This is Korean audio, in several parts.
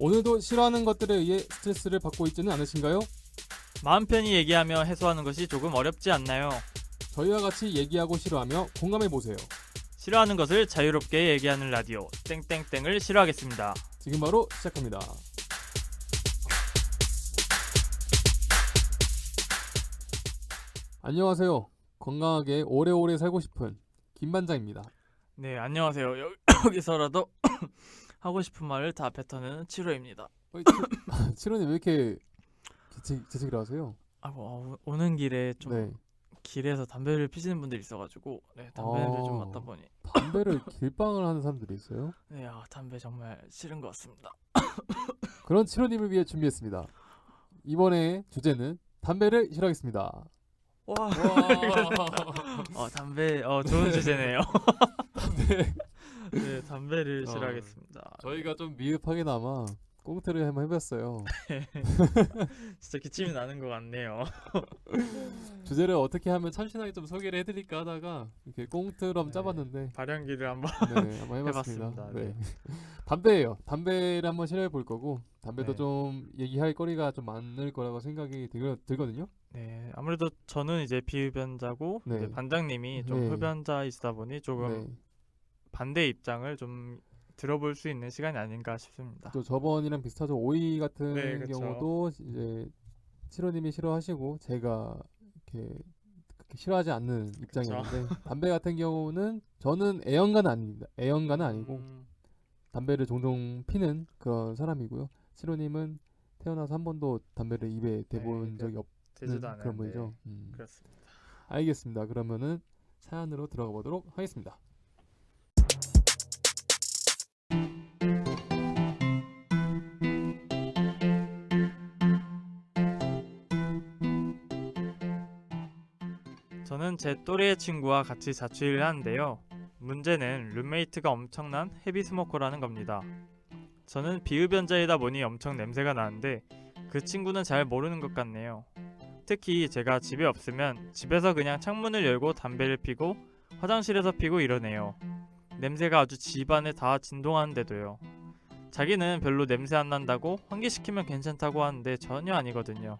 오늘도 싫어하는 것들에 의해 스트레스를 받고 있지는 않으신가요? 마음 편히 얘기하며 해소하는 것이 조금 어렵지 않나요? 저희와 같이 얘기하고 싫어하며 공감해보세요. 싫어하는 것을 자유롭게 얘기하는 라디오 땡땡땡을 싫어하겠습니다. 지금 바로 시작합니다. 안녕하세요. 건강하게 오래오래 살고 싶은 김반장입니다. 네, 안녕하세요. 여기서라도 하고 싶은 말을 다 뱉어내는 7호입니다. 칠호님 왜 이렇게 재채기를 하세요? 오는 길에 좀 네. 길에서 담배를 피시는 분들이 있어가지고 담배를 좀 맡다 보니 담배를 길빵을 하는 사람들이 있어요? 네, 담배 정말 싫은 것 같습니다. 그런 칠호님을 위해 준비했습니다. 이번에 주제는 담배를 싫어하겠습니다. 와, 담배 좋은 주제네요. 네, 담배를 싫어하겠습니다. 저희가 좀 미흡하게나마 꽁트를 한번 해봤어요. 진짜 기침이 나는 것 같네요. 주제를 어떻게 하면 참신하게 좀 소개를 해드릴까 하다가 이렇게 꽁트로 한번 네. 짜봤는데 발연기를 한번 네, 한번 해봤습니다. 해봤습니다. 네. 네. 담배예요. 담배를 한번 싫어해 볼 거고 담배도 네. 좀 얘기할 거리가 좀 많을 거라고 생각이 들거든요. 네, 아무래도 저는 이제 비흡연자고 네. 이제 반장님이 좀 네. 흡연자이시다 보니 조금 네. 반대 입장을 좀 들어볼 수 있는 시간이 아닌가 싶습니다. 또 저번이랑 비슷하죠. 오이 같은 네, 그쵸. 경우도 이제 칠호님이 싫어하시고 제가 이렇게 그렇게 싫어하지 않는 입장이었는데 담배 같은 경우는 저는 애연가는 아닙니다. 애연가는 아니고 담배를 종종 피는 그런 사람이고요. 칠호님은 태어나서 한 번도 담배를 입에 대본 적이 없는 되지도 그런 않았는데 분이죠. 그렇습니다. 알겠습니다. 그러면은 사연으로 들어가 보도록 하겠습니다. 저는 제 또래의 친구와 같이 자취를 하는데요. 문제는 룸메이트가 엄청난 헤비 스모커라는 겁니다. 저는 비흡연자이다 보니 엄청 냄새가 나는데 그 친구는 잘 모르는 것 같네요. 특히 제가 집에 없으면 집에서 그냥 창문을 열고 담배를 피고 화장실에서 피고 이러네요. 냄새가 아주 집안에 다 진동하는데도요. 자기는 별로 냄새 안 난다고 환기시키면 괜찮다고 하는데 전혀 아니거든요.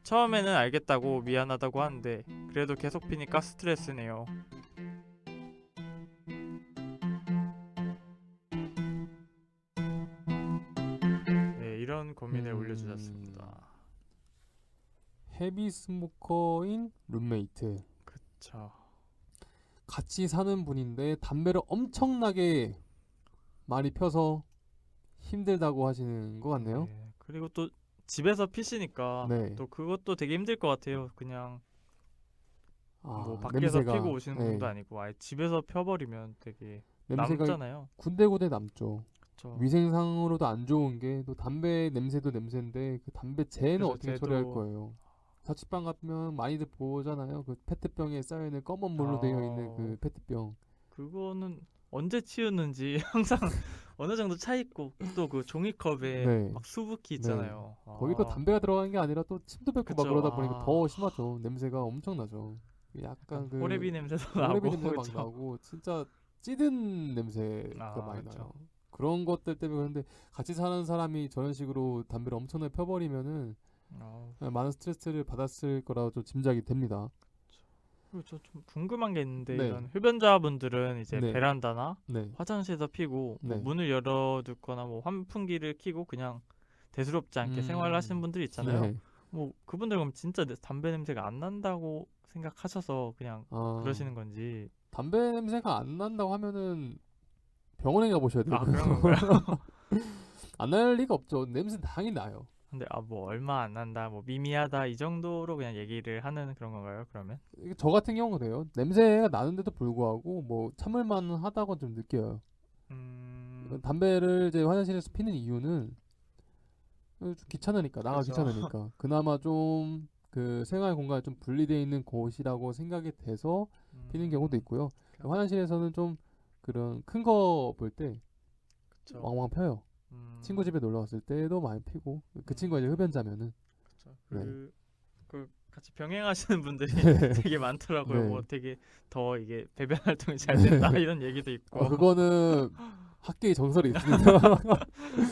처음에는 알겠다고 미안하다고 하는데 그래도 계속 피니까 스트레스네요. 네, 이런 고민을 올려주셨습니다. 헤비 스모커인 룸메이트. 그쵸. 같이 사는 분인데 담배를 엄청나게 많이 펴서 힘들다고 하시는 것 같네요. 네, 그리고 또 집에서 피시니까 네. 또 그것도 되게 힘들 것 같아요. 그냥 뭐 밖에서 냄새가, 피고 오시는 네. 분도 아니고 아예 집에서 펴버리면 되게 냄새가 남잖아요. 군데군데 남죠. 그쵸. 위생상으로도 안 좋은 게 또 담배 냄새도 냄새인데 그 담배 재는 그죠, 어떻게 쟤도- 처리할 거예요? 자취방 같으면 많이들 보잖아요. 그 페트병에 쌓여 있는 검은 물로 되어 있는 그 페트병. 그거는 언제 치우는지 항상 어느 정도 차 있고 또 그 종이컵에 네. 막 수북히 있잖아요. 거기 또 담배가 들어간 게 아니라 또 침도 뱉고 막 그쵸. 그러다 보니까 더 심하죠. 냄새가 엄청나죠. 약간 그 호레비 냄새도 호레비 나고 냄새 막 그쵸? 나고 진짜 찌든 냄새가 많이 그쵸. 나요. 그런 것들 때문에 그런데 같이 사는 사람이 저런 식으로 담배를 엄청나게 펴버리면은 많은 스트레스를 받았을 거라고 좀 짐작이 됩니다. 그리고 저 좀 궁금한 게 있는데 네. 이런 흡연자분들은 이제 네. 베란다나 네. 화장실에서 피고 뭐 네. 문을 열어두거나 뭐 환풍기를 켜고 그냥 대수롭지 않게 생활을 하시는 분들이 있잖아요. 네. 뭐 그분들 그럼 진짜 담배 냄새가 안 난다고 생각하셔서 그냥 그러시는 건지. 담배 냄새가 안 난다고 하면은 병원에 가보셔야 돼요. 그런 건가요? 안 날 리가 없죠. 냄새 당연히 나요. 근데 뭐 얼마 안 난다, 뭐 미미하다 이 정도로 그냥 얘기를 하는 그런 건가요? 그러면? 이게 저 같은 경우는 그래요. 냄새가 나는데도 불구하고 뭐 참을만 하다고 좀 느껴요. 담배를 이제 화장실에서 피는 이유는 좀 귀찮으니까 나가 그쵸. 귀찮으니까 그나마 좀 그 생활 공간이 좀 분리되어 있는 곳이라고 생각이 돼서 피는 경우도 있고요. 화장실에서는 좀 그런 큰 거 볼 때 그쵸. 왕왕 펴요. 친구 집에 놀러 갔을 때도 많이 피고 그 친구가 이제 흡연자면은 그쵸. 네. 그 같이 병행하시는 분들이 되게 많더라고요. 네. 뭐 되게 더 이게 배변 활동이 잘 된다 이런 얘기도 있고. 그거는 학계의 정설이 있습니다.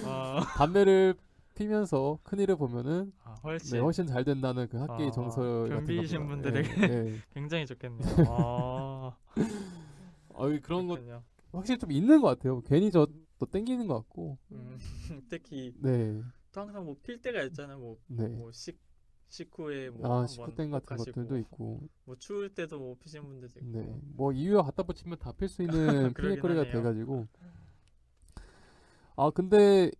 아, 담배를 피면서 큰일을 보면은 네, 훨씬 훨씬 잘 된다는 그 학계의 아, 정설 같은 변비이신 겁니다. 분들에게 예. 굉장히 좋겠네요. 아, 그런 것 그렇군요. 확실히 좀 있는 것 같아요. 괜히 저 또 땡기는 것 같고. 음, 특히 네, 또 항상 뭐 필 때가 있잖아요. 네. 뭐 식후에 뭐 한번 식후땡 꼭 같은 것들도 가시고 있고. 뭐 추울 때도 뭐 피시는 분들도 네, 있고 뭐 이유와 갖다 붙이면 다 필 수 있는 그러긴 피해거리가 하네요. 돼가지고. 근데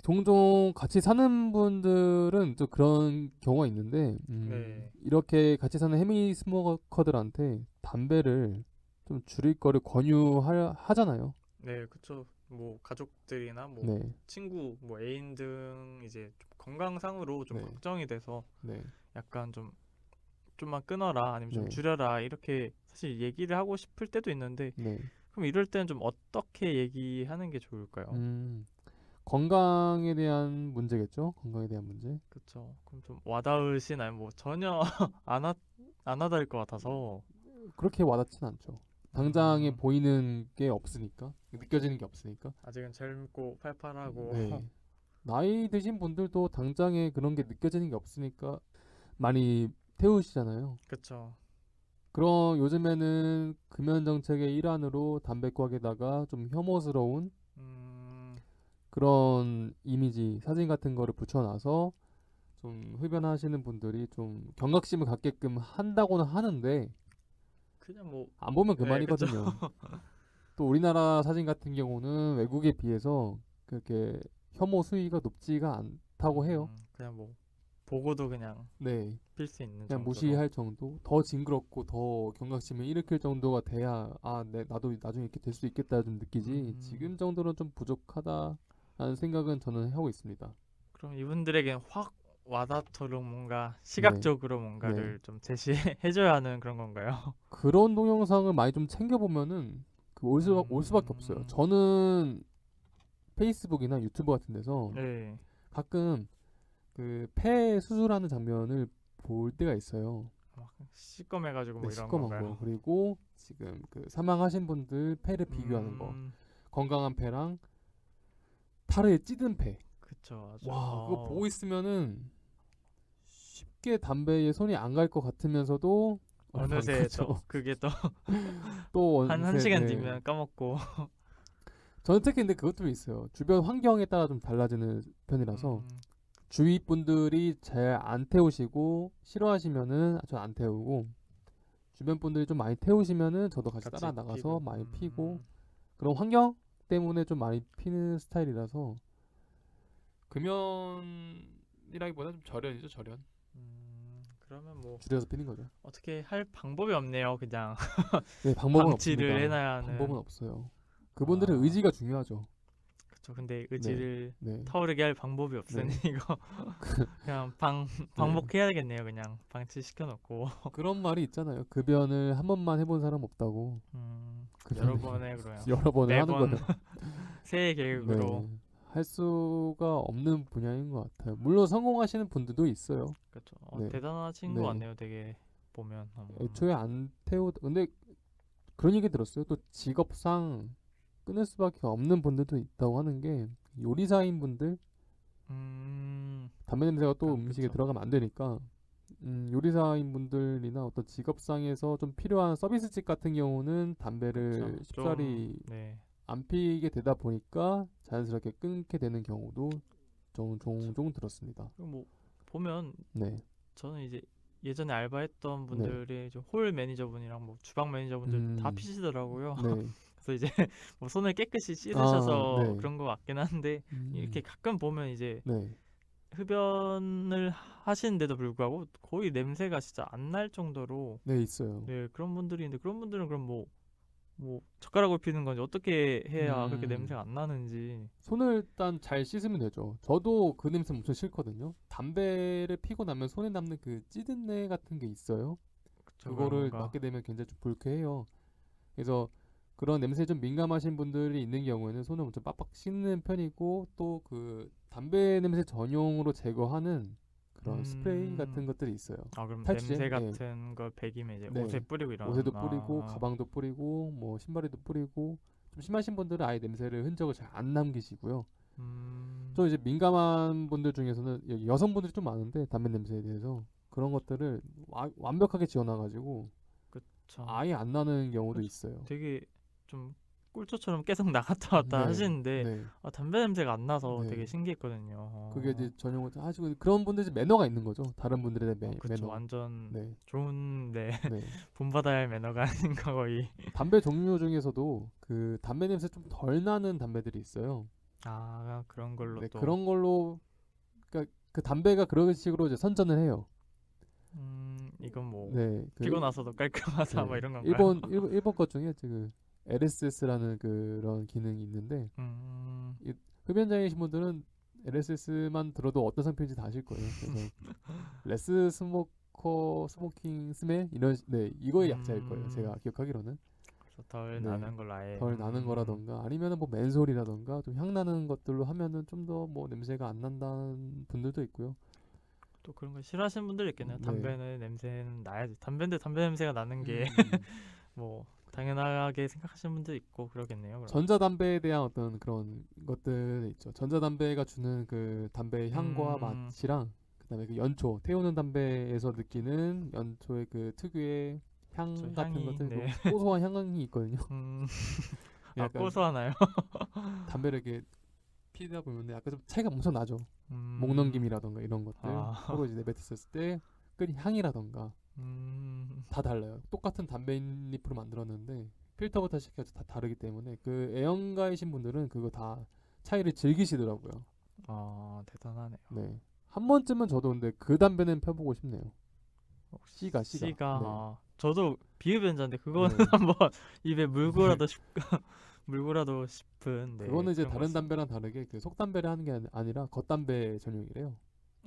종종 같이 사는 분들은 또 그런 경우가 있는데, 네, 이렇게 같이 사는 해미 스모커들한테 담배를 좀 줄일 거를 권유하잖아요. 네, 그쵸. 뭐 가족들이나 뭐 네, 친구, 뭐 애인 등 이제 좀 건강상으로 좀 네, 걱정이 돼서 네, 약간 좀 좀만 끊어라 아니면 좀 네, 줄여라 이렇게 사실 얘기를 하고 싶을 때도 있는데 네. 그럼 이럴 때는 좀 어떻게 얘기하는 게 좋을까요? 음, 건강에 대한 문제겠죠? 건강에 대한 문제. 그쵸. 그럼 좀 와닿으시나요? 뭐 전혀 안 와닿을 것 같아서. 그렇게 와닿진 않죠. 당장에 음, 보이는 게 없으니까, 느껴지는 게 없으니까. 아직은 젊고 팔팔하고. 네. 나이 드신 분들도 당장에 그런 게 느껴지는 게 없으니까 많이 태우시잖아요. 그쵸. 그럼 요즘에는 금연 정책의 일환으로 담배곽에다가 좀 혐오스러운 음, 그런 이미지, 사진 같은 거를 붙여놔서 좀 흡연하시는 분들이 좀 경각심을 갖게끔 한다고는 하는데 그냥 뭐, 안 보면 네, 그쵸. 그만이거든요. 또 우리나라 사진 같은 경우는 외국에 비해서 그렇게 혐오 수위가 높지가 않다고 해요. 그냥 뭐 보고도 그냥 네. 필 수 있는 그냥 정도로. 무시할 정도, 더 징그럽고 더 경각심을 일으킬 정도가 돼야 나도 나중에 이렇게 될 수 있겠다 좀 느끼지. 음, 지금 정도는 좀 부족하다라는 생각은 저는 하고 있습니다. 그럼 이분들에겐 확 와닿도록 뭔가 네, 시각적으로 네. 뭔가를 좀 제시해줘야 하는 그런 건가요? 그런 동영상을 많이 좀 챙겨보면은 올 수밖에 없어요. 음, 저는 페이스북이나 유튜브 같은 데서 네. 가끔 그 폐 수술하는 장면을 볼 때가 있어요. 막 시꺼매가지고 네, 뭐 이런 시꺼먼 거. 건가요? 그리고 지금 그 사망하신 분들 폐를 비교하는 거. 음, 건강한 폐랑 타르에 찌든 폐. 그쵸, 아주. 와, 그거 보고 있으면은 쉽게 담배에 손이 안 갈 것 같으면서도 얼마 안 어느새 또 가죠. 그게 또 또 한 원세, 시간 네. 뒤면 까먹고. 저는 특히 근데 그것도 있어요. 주변 환경에 따라 좀 달라지는 편이라서 음, 주위 분들이 잘 안 태우시고 싫어하시면은 전 안 태우고 주변 분들이 좀 많이 태우시면은 저도 같이 따라 같이 나가서 피고. 많이 피고 그런 환경 때문에 좀 많이 피는 스타일이라서 금연이라기보다 좀 절연이죠, 절연. 그러면 뭐 줄여서 피는 거죠. 어떻게 할 방법이 없네요. 그냥 네, 방법은 방치를 없습니다. 해놔야 방법은 하는. 없어요. 그분들의 아, 의지가 중요하죠. 그쵸. 근데 네, 의지를 네, 타오르게 할 방법이 없으니 네, 이거 그냥 네. 방목해야겠네요. 그냥 방치시켜 놓고. 그런 말이 있잖아요. 급연을 한 번만 해본 사람 없다고. 여러 급연을 번에 그래요. 여러 번을 하는 매번 거예요. 새해 계획으로. 네, 할 수가 없는 분야인 것 같아요. 물론 성공하시는 분들도 있어요. 그쵸. 네, 대단하신 것 네. 같네요. 되게 보면. 애초에 안 태우. 근데 그런 얘기 들었어요. 또 직업상 끊을 수밖에 없는 분들도 있다고 하는 게 요리사인 분들 담배 냄새가 또 음식에 그쵸. 들어가면 안 되니까 요리사인 분들이나 어떤 직업상에서 좀 필요한 서비스직 같은 경우는 그쵸. 담배를 좀 쉽사리 네. 안 피게 되다 보니까 자연스럽게 끊게 되는 경우도 그쵸. 종종 들었습니다. 그리고 뭐 보면 네, 저는 이제 예전에 알바했던 네, 분들이 좀 홀 매니저분이랑 뭐 주방 매니저분들 다 음, 피시더라고요. 네, 그래서 이제 뭐 손을 깨끗이 아, 씻으셔서 네, 그런 것 같긴 한데 이렇게 가끔 보면 이제 네, 흡연을 하시는데도 불구하고 거의 냄새가 진짜 안 날 정도로 네 있어요. 네 그런 분들이 있는데 그런 분들은 그럼 뭐 젓가락으로 피는 건지 어떻게 해야 그렇게 음, 냄새가 안 나는지. 손을 일단 잘 씻으면 되죠. 저도 그 냄새 엄청 싫거든요. 담배를 피고 나면 손에 남는 그 찌든내 같은 게 있어요. 그쵸. 그럼 그거를 뭔가 맡게 되면 굉장히 좀 불쾌해요. 그래서 그런 냄새에 좀 민감하신 분들이 있는 경우에는 손을 엄청 빡빡 씻는 편이고 또 그 담배 냄새 전용으로 제거하는 그런 스프레이 음 같은 것들이 있어요. 그럼 탈취제? 냄새 네. 같은 걸 배기면 이제 옷에 네. 뿌리고 이런. 옷에도 뿌리고 가방도 뿌리고 뭐 신발에도 뿌리고 좀 심하신 분들은 아예 냄새를 흔적을 잘 안 남기시고요. 음. 또 이제 민감한 분들 중에서는 여성분들이 좀 많은데 담배 냄새에 대해서 그런 것들을 완벽하게 지어놔가지고 그쵸. 아예 안 나는 경우도 그쵸. 있어요. 되게 좀 꿀조처럼 계속 나갔다 왔다 네, 하시는데 네, 담배 냄새가 안 나서 네. 되게 신기했거든요. 그게 이제 전용을 하시고 그런 분들이 이제 매너가 있는 거죠. 다른 분들의 그쵸. 매너. 완전 네, 좋은 네 네. 본받아야 할 매너가 아닌가 거의. 담배 종류 중에서도 그 담배 냄새 좀 덜 나는 담배들이 있어요. 아 그런 걸로 네, 또 그런 걸로 그러니까 그 담배가 그런 식으로 이제 선전을 해요. 이건 뭐 네, 피고 나서도 깔끔하다 뭐 이런 건가요? 일본 것 중에 그 LSS라는 그런 기능이 있는데 이 흡연자이신 분들은 LSS만 들어도 어떤 상품인지 다 아실 거예요. 그래서 레스 스모커 스모킹 스멜 네 이거의 약자일 거예요. 제가 기억하기로는 그래서 덜 네, 나는 걸로 아예 덜 나는 거라던가 아니면은 뭐 맨솔이라던가 좀 향 나는 것들로 하면은 좀 더 뭐 냄새가 안 난다는 분들도 있고요. 또 그런 걸 싫어하시는 분들 있겠네요. 네. 담배는 냄새는 나야지. 담배인데 담배 냄새가 나는 게 뭐 당연하게 생각하시는 분도 있고 그러겠네요. 그럼. 전자담배에 대한 어떤 그런 것들 있죠. 전자담배가 주는 그 담배의 향과 맛이랑 그다음에 그 연초 태우는 담배에서 느끼는 연초의 그 특유의 향 저 같은 향이, 것들 네. 그 고소한 향이 있거든요. 아 약간 고소하나요? 담배를 이렇게 피다 보면 약간 좀 차이가 엄청 나죠. 목넘김이라던가 이런 것들 서로 이제 내뱉었을 때 끈 향이라던가 다 달라요. 똑같은 담배잎으로 만들었는데 필터부터 시켜서 다 다르기 때문에 그 애연가이신 분들은 그거 다 차이를 즐기시더라고요. 아 대단하네요. 네. 한 번쯤은 저도 근데 그 담배는 펴보고 싶네요. 씨가. 네. 저도 비흡연자인데 그거는 네. 한번 입에 물고라도 물고라도 싶은. 네, 그거는 이제 그런 다른 것 담배랑 다르게 그 속담배를 하는 게 아니라 겉담배 전용이래요.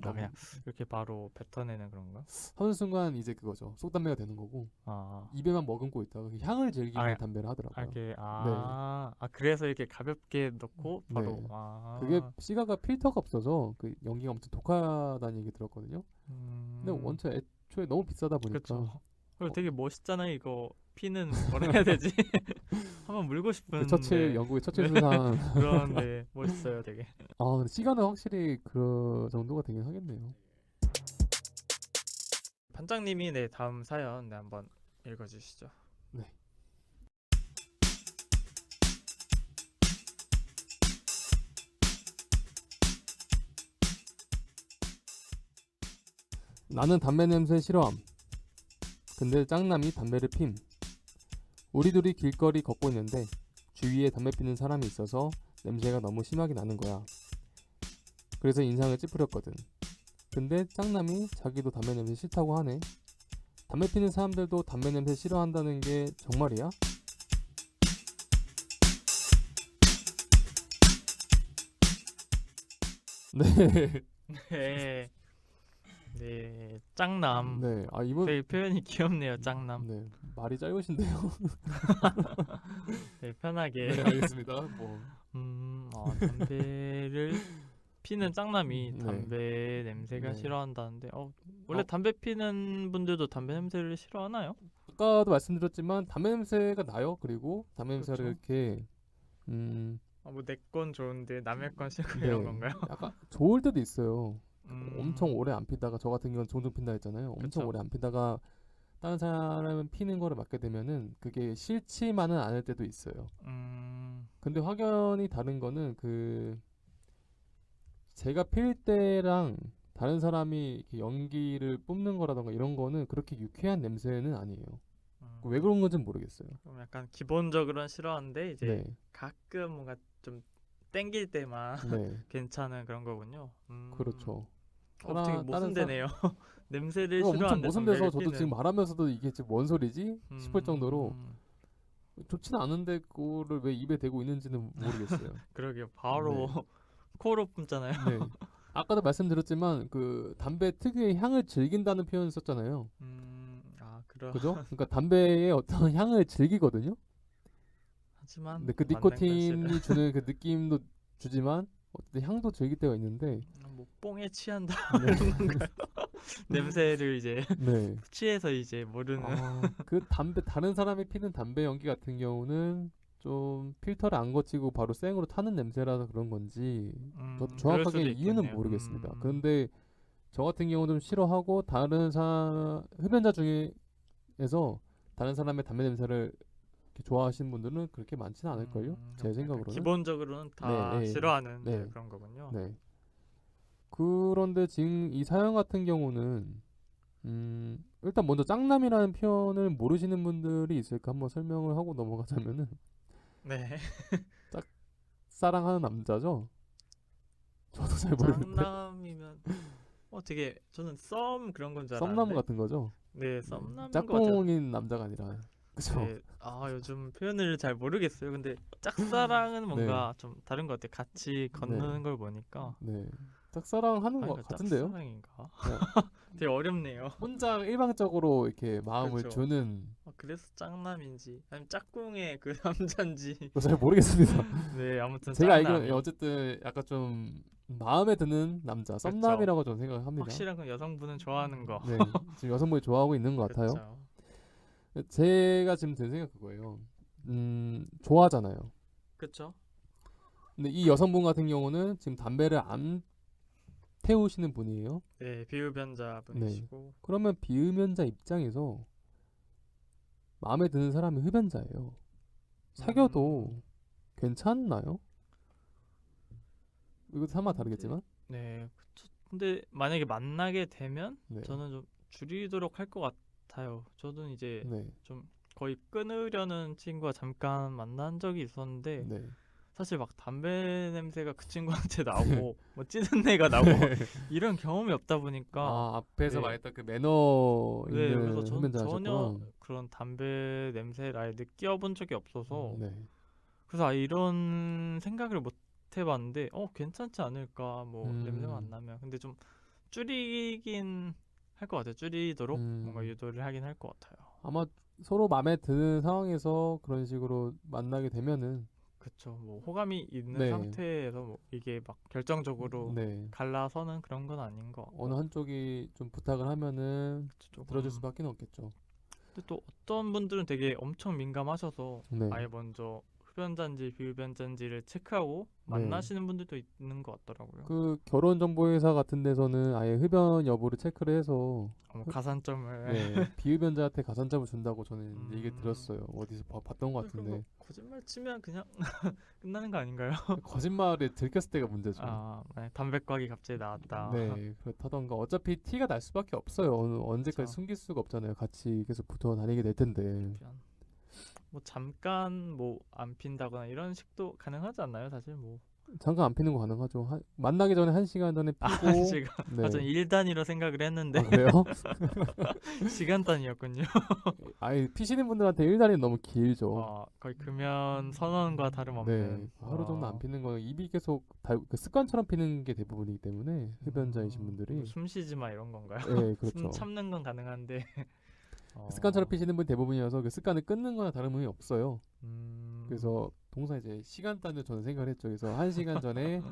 그냥 이렇게 바로 뱉어내는 그런가? 하는 순간 이제 그거죠. 속담배가 되는 거고 아 입에만 머금고 있다가 그 향을 즐기는 아, 담배를 하더라고요. 이게 그래서 이렇게 가볍게 넣고 바로 네. 그게 시가가 필터가 없어서 그 연기가 엄청 독하다는 얘기 들었거든요. 근데 원체 애초에 너무 비싸다 보니까 그렇죠. 그리고 되게 멋있잖아요. 이거 피는 뭐라 해야 되지? 한번 물고 싶은. 그 처칠 영국의 처칠 수상 그런데 멋있어요, 되게. 근데 시가는 확실히 그 정도가 되긴 하겠네요. 반장님이 네 다음 사연 한번 읽어주시죠. 네. 나는 담배 냄새 싫어함. 근데 짱남이 담배를 핌. 우리 둘이 길거리 걷고 있는데 주위에 담배 피는 사람이 있어서 냄새가 너무 심하게 나는 거야. 그래서 인상을 찌푸렸거든. 근데 짱남이 자기도 담배 냄새 싫다고 하네. 담배 피는 사람들도 담배 냄새 싫어한다는 게 정말이야? 네. 네, 네, 짱남. 네. 이분 되게 표현이 귀엽네요, 짱남. 네. 말이 짧으신데요. 네, 편하게. 네, 알겠습니다. 뭐 담배를 피는 짱남이 네. 담배 냄새가 네. 싫어한다는데 원래 담배 피는 분들도 담배 냄새를 싫어하나요? 아까도 말씀드렸지만 담배 냄새가 나요. 그리고 담배 냄새를 그렇죠. 이렇게 뭐 내 건 좋은데 남의 건 싫고 네. 이런 건가요? 약간 좋을 때도 있어요. 엄청 음, 오래 안 피다가 저 같은 경우는 종종 핀다 했잖아요. 엄청 그쵸. 오래 안 피다가 다른 사람은 피는 거를 맡게 되면은 그게 싫지만은 않을 때도 있어요. 근데 확연히 다른 거는 그 제가 필 때랑 다른 사람이 이렇게 연기를 뿜는 거라던가 이런 거는 그렇게 유쾌한 냄새는 아니에요. 왜 그런 건지는 모르겠어요. 그럼 약간 기본적으로는 싫어하는데 이제 네, 가끔 뭔가 좀 땡길 때만 네, 괜찮은 그런 거군요. 그렇죠. 되게 다른 모순되네요. 냄새를 엄청 싫어하는데 모순돼서 담배를 저도 피는. 지금 말하면서도 이게 지금 뭔 소리지 싶을 정도로 좋지는 않은데 그거를 왜 입에 대고 있는지는 모르겠어요. 그러게요. 바로 코로 뿜잖아요. 네. 아까도 말씀드렸지만 그 담배 특유의 향을 즐긴다는 표현을 썼잖아요. 그죠? 그러니까 담배의 어떤 향을 즐기거든요. 하지만 근데 그 만난 건 니코틴이 주는 그 느낌도 주지만 어쨌든 향도 즐길 때가 있는데 뭐 뽕에 취한다 네. 이런 건가요? 냄새를 이제 네. 취해서 이제 모르는. 그 담배 다른 사람이 피는 담배 연기 같은 경우는 좀 필터를 안 거치고 바로 생으로 타는 냄새라서 그런 건지 저도 그럴 정확하게 수도 이유는 있겠네요. 모르겠습니다. 근데 저 같은 경우는 좀 싫어하고 다른 흡연자 중에서 다른 사람의 담배 냄새를 이렇게 좋아하시는 분들은 그렇게 많지는 않을걸요? 제 그럼 약간 생각으로는. 기본적으로는 네, 다 네, 싫어하는 네, 그런 거군요. 네. 그런데 지금 이 사연 같은 경우는 일단 먼저 짱남이라는 표현을 모르시는 분들이 있을까 한번 설명을 하고 넘어가자면은 네. 짝사랑하는 남자죠? 저도 잘 모르겠는데 짱남이면 되게 저는 썸 그런 건 줄 썸남 알았는데 같은 거죠? 네, 네. 썸남인 것 같아요. 짝꿍인 남자가 아니라 그죠? 네, 요즘 표현을 잘 모르겠어요. 근데 짝사랑은 네, 뭔가 좀 다른 것 같아요. 같이 네, 걷는 걸 보니까 네. 짝사랑하는 것 그러니까 같은데요? 짝사랑인가? 그냥 되게 어렵네요. 혼자 일방적으로 이렇게 마음을 그렇죠. 주는 그래서 짝남인지 아니면 짝꿍의 그 남자인지 거 잘 모르겠습니다. 네, 아무튼 제가 알기로는 짝남이 어쨌든 약간 좀 마음에 드는 남자, 그렇죠. 썸남이라고 저는 생각합니다. 확실한 건 여성분은 좋아하는 거. 네, 지금 여성분이 좋아하고 있는 것 같아요. 그렇죠. 제가 지금 든 생각 그거예요. 좋아하잖아요. 그렇죠. 근데 이 여성분 같은 경우는 지금 담배를 안 태우시는 분이에요. 네, 비흡연자 분이시고 그러면 비흡연자 입장에서 마음에 드는 사람이 흡연자예요. 사귀어도 괜찮나요? 이것도 사마 다르겠지만. 네, 그쵸. 근데 만약에 만나게 되면 네. 저는 좀 줄이도록 할 것 같아요. 저도 이제 네. 좀 거의 끊으려는 친구가 잠깐 만난 적이 있었는데 네. 사실 막 담배 냄새가 그 친구한테 나고 뭐 찌든 내가 나고 이런 경험이 없다 보니까 아, 앞에서 네. 말했던 그 매너 네, 있는 그래서 전혀 흡연자셨구나. 그런 담배 냄새를 아예 느껴본 적이 없어서 네. 그래서 아예 이런 생각을 못 해봤는데 괜찮지 않을까 뭐 냄새만 안 나면 근데 좀 줄이긴 할 것 같아요. 줄이도록 뭔가 유도를 하긴 할 것 같아요. 아마 서로 마음에 드는 상황에서 그런 식으로 만나게 되면은 그쵸. 뭐 호감이 있는 네. 상태에서 뭐 이게 막 결정적으로 네. 갈라서는 그런 건 아닌 것 같고 어느 한쪽이 좀 부탁을 하면은 그쵸, 조금. 들어줄 수밖에 없겠죠. 근데 또 어떤 분들은 되게 엄청 민감하셔서 네. 아예 먼저 흡연자인지 비흡연자인지를 체크하고 네. 만나시는 분들도 있는 것 같더라고요. 그 결혼정보회사 같은 데서는 아예 흡연 여부를 체크를 해서 가산점을 네, 비흡연자한테 가산점을 준다고 저는 얘기 들었어요. 어디서 봤던 것 그럼 같은데 거짓말 치면 그냥 끝나는 거 아닌가요? 거짓말을 들켰을 때가 문제죠. 담배과기 갑자기 나왔다. 네, 그렇다던가 어차피 티가 날 수밖에 없어요. 언제까지 그쵸. 숨길 수가 없잖아요. 같이 계속 붙어 다니게 될 텐데. 뭐 잠깐 뭐 안 핀다거나 이런 식도 가능하지 않나요? 사실 뭐 잠깐 안 피는 거 가능하죠. 만나기 전에 1시간 전에 피고. 제가 네. 저는 일 단위로 생각을 했는데 아, 그래요? 시간 단위였군요. 아니 피시는 분들한테 1달이 너무 길죠. 거의 금연 선언과 다름없는. 네, 하루 정도 안 피는 거 입이 계속 그 습관처럼 피는 게 대부분이기 때문에 흡연자이신 분들이 뭐 숨 쉬지 마 이런 건가요? 네, 숨 그렇죠. 참는 건 가능한데 습관처럼 피시는 분이 대부분이어서 그 습관을 끊는 거나 다름이 없어요. 음, 그래서 동사 이제 시간 단위로 저는 생각을 했죠. 그래서 1시간 전에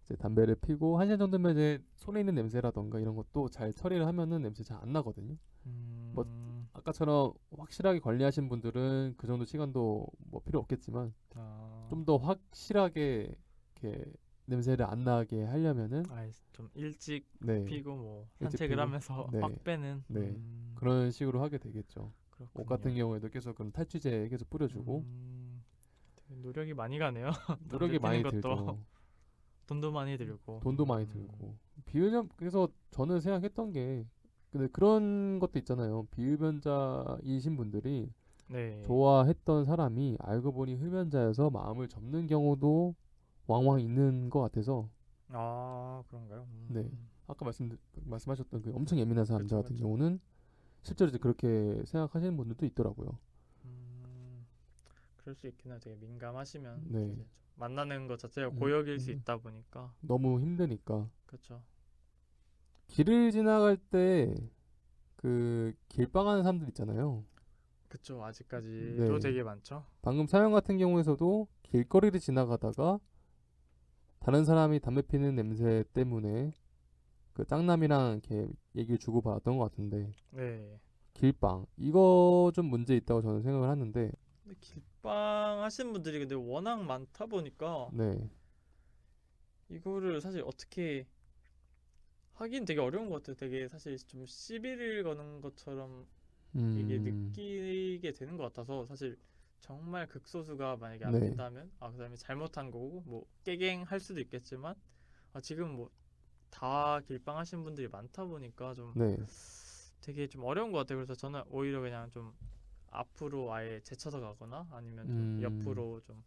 이제 담배를 피고 1시간 정도면 이제 손에 있는 냄새라던가 이런 것도 잘 처리를 하면은 냄새 잘 안 나거든요. 뭐 아까처럼 확실하게 관리하신 분들은 그 정도 시간도 뭐 필요 없겠지만 좀 더 확실하게 이렇게 냄새를 안 나게 하려면은 좀 일찍 네, 피고 뭐 일찍 산책을 피고, 하면서 네, 확 빼는 네, 그런 식으로 하게 되겠죠. 그렇군요. 옷 같은 경우에도 계속 그런 탈취제 계속 뿌려주고 되게 노력이 많이 가네요. 노력이 담배 많이 피는 것도 들죠. 돈도 많이 들고 돈도 많이 들고 비흡연 그래서 저는 생각했던 게 근데 그런 것도 있잖아요. 비흡연자이신 분들이 네. 좋아했던 사람이 알고 보니 흡연자여서 마음을 접는 경우도 왕왕 있는 것 같아서 그런가요? 네. 아까 말씀하셨던 그 엄청 예민한 사람 그쵸, 같은 그쵸. 경우는 실제로 이제 그렇게 생각하시는 분들도 있더라고요. 그럴 수 있긴 해요. 되게 민감하시면 네. 이제 좀 만나는 것 자체가 고역일 수 있다 보니까 너무 힘드니까 그렇죠. 길을 지나갈 때 그 길빵하는 사람들 있잖아요. 그쵸. 아직까지도 네. 되게 많죠. 방금 사연 같은 경우에서도 길거리를 지나가다가 다른 사람이 담배 피는 냄새 때문에 그 짱남이랑 이렇게 얘기를 주고받았던 것 같은데 네. 길빵 이거 좀 문제 있다고 저는 생각을 하는데 근데 길빵 하시는 분들이 근데 워낙 많다 보니까 네. 이거를 사실 어떻게 하긴 되게 어려운 것 같아요. 되게 사실 좀 시비를 거는 것처럼 이게 음. 느끼게 되는 것 같아서 사실 정말 극소수가 만약에 안 네. 핀다면 그 사람이 잘못한 거고 뭐 깨갱 할 수도 있겠지만 지금 뭐 다 길빵 하신 분들이 많다 보니까 좀 네. 되게 좀 어려운 것 같아요. 그래서 저는 오히려 그냥 좀 앞으로 아예 제쳐서 가거나 아니면 좀 음. 옆으로 좀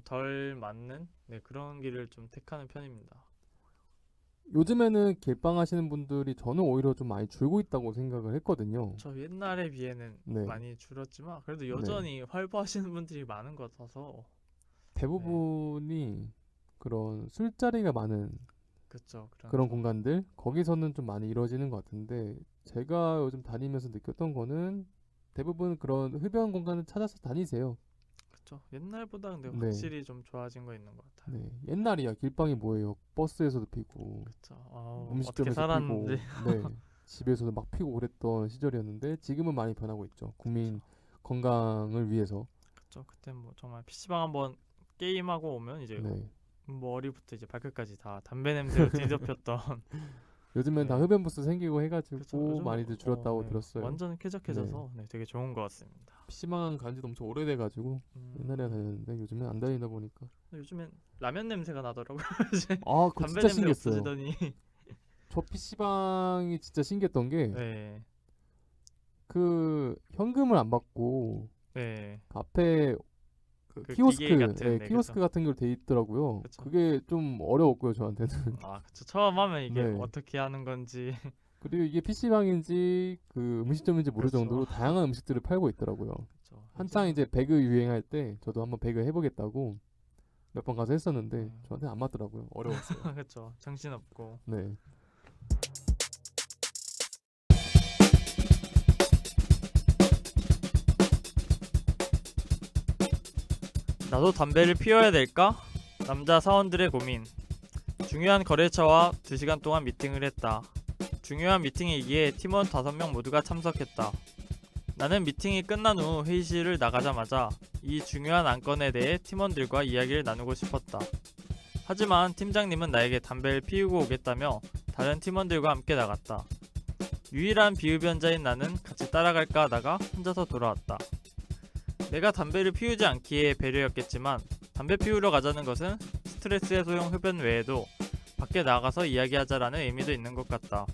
덜 맞는 그런 길을 좀 택하는 편입니다. 요즘에는 길빵 하시는 분들이 저는 오히려 좀 많이 줄고 있다고 생각을 했거든요. 저 옛날에 비해는 네. 많이 줄었지만 그래도 네. 여전히 활보하시는 분들이 많은 것 같아서 네, 대부분이 그런 술자리가 많은 그쵸. 그런 그런 좀 공간들 거기서는 좀 많이 이루어지는 것 같은데 제가 요즘 다니면서 느꼈던 거는 대부분 그런 흡연 공간을 찾아서 다니세요. 그쵸. 옛날보다 근데 네. 확실히 좀 좋아진 거 있는 것 같아요. 네. 옛날이야 길빵이 뭐예요? 버스에서도 피고 그쵸. 어떻게 음식점에서 살았는지. 피고 네. 집에서도 막 피고 그랬던 시절이었는데 지금은 많이 변하고 있죠. 그쵸. 국민 건강을 위해서. 그쵸. 그때 뭐 정말 PC방 한번 게임하고 오면 이제 네. 머리부터 이제 발끝까지 다 담배 냄새로 뒤덮였던 요즘엔 다 네. 흡연 부스 생기고 그쵸. 해가지고 요즘에 많이들 줄었다고 네. 들었어요. 완전 네. 쾌적해져서 되게 좋은 것 같습니다. PC방 간 지도 엄청 오래돼가지고 옛날에 음, 다녔는데 요즘엔 안 다니다 보니까 근데 요즘엔 라면 냄새가 나더라고요. 이제 아 그거 담배 진짜 냄새 신기했어요. 없어지더니 저 PC방이 진짜 신기했던 게 네. 그 현금을 안 받고 네. 그 앞에 그 그 기계 키오스크, 같은 예, 네, 그쵸. 키오스크 같은 걸 돼 있더라고요. 그쵸. 그게 좀 어려웠고요, 저한테는. 그쵸. 처음 하면 이게 네. 어떻게 하는 건지 그리고 이게 PC방인지 그 음식점인지 모를 그쵸. 정도로 다양한 음식들을 팔고 있더라고요. 그쵸. 한창 요즘은 이제 배그 유행할 때 저도 한번 배그 해보겠다고 몇 번 가서 했었는데 네. 저한테 안 맞더라고요. 어려웠어요. 그쵸. 정신없고. 네. 나도 담배를 피워야 될까? 남자 사원들의 고민. 중요한 거래처와 2시간 동안 미팅을 했다. 중요한 미팅이기에 팀원 5명 모두가 참석했다. 나는 미팅이 끝난 후 회의실을 나가자마자 이 중요한 안건에 대해 팀원들과 이야기를 나누고 싶었다. 하지만 팀장님은 나에게 담배를 피우고 오겠다며 다른 팀원들과 함께 나갔다. 유일한 비흡연자인 나는 같이 따라갈까 하다가 혼자서 돌아왔다. 내가 담배를 피우지 않기에 배려였겠지만 담배 피우러 가자는 것은 스트레스 해소용 흡연 외에도 밖에 나가서 이야기하자라는 의미도 있는 것 같다.